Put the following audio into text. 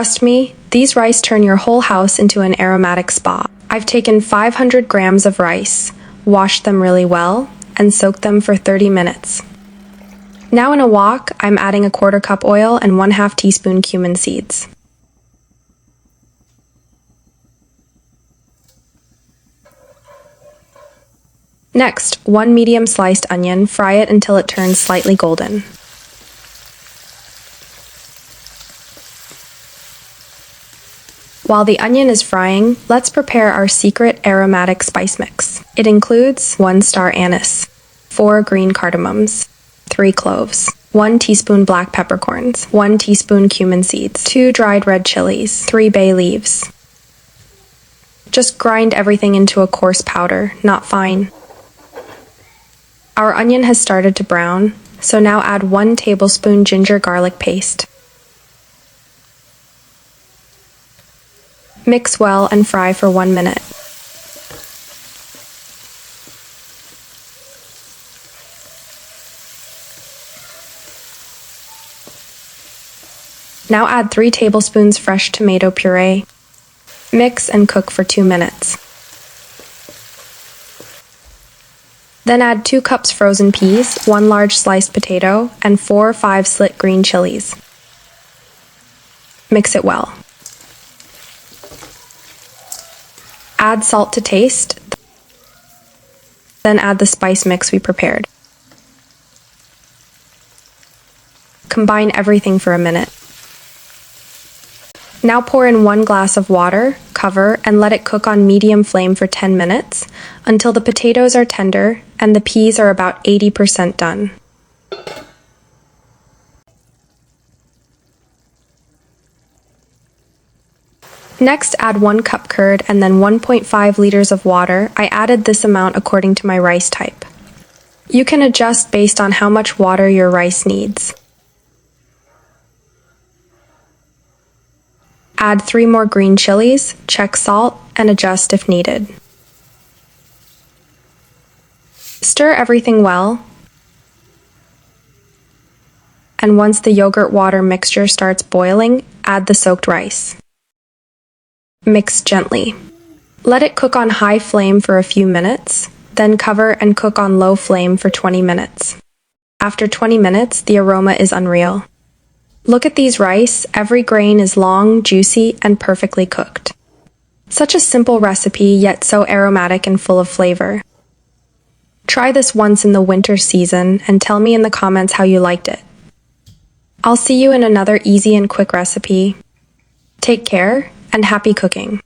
Trust me, these rice turn your whole house into an aromatic spa. I've taken 500 grams of rice, washed them really well, and soaked them for 30 minutes. Now in a wok, I'm adding a 1/4 cup oil and 1/2 teaspoon cumin seeds. Next, 1 medium sliced onion, fry it until it turns slightly golden. While the onion is frying, let's prepare our secret aromatic spice mix. It includes 1 star anise, 4 green cardamoms, 3 cloves, 1 teaspoon black peppercorns, 1 teaspoon cumin seeds, 2 dried red chilies, 3 bay leaves. Just grind everything into a coarse powder, not fine. Our onion has started to brown, so now add 1 tablespoon ginger garlic paste. Mix well and fry for 1 minute. Now add 3 tablespoons fresh tomato puree. Mix and cook for 2 minutes. Then add 2 cups frozen peas, 1 large sliced potato, and 4 or 5 slit green chilies. Mix it well. Add salt to taste, then add the spice mix we prepared. Combine everything for a minute. Now pour in 1 glass of water, cover, and let it cook on medium flame for 10 minutes until the potatoes are tender and the peas are about 80% done. Next, add 1 cup curd and then 1.5 liters of water. I added this amount according to my rice type. You can adjust based on how much water your rice needs. Add 3 more green chilies, check salt, and adjust if needed. Stir everything well, and once the yogurt water mixture starts boiling, add the soaked rice. Mix gently. Let it cook on high flame for a few minutes, then cover and cook on low flame for 20 minutes. After 20 minutes, the aroma is unreal. Look at these rice, every grain is long, juicy, and perfectly cooked. Such a simple recipe, yet so aromatic and full of flavor. Try this once in the winter season and tell me in the comments how you liked it. I'll see you in another easy and quick recipe. Take care, and happy cooking.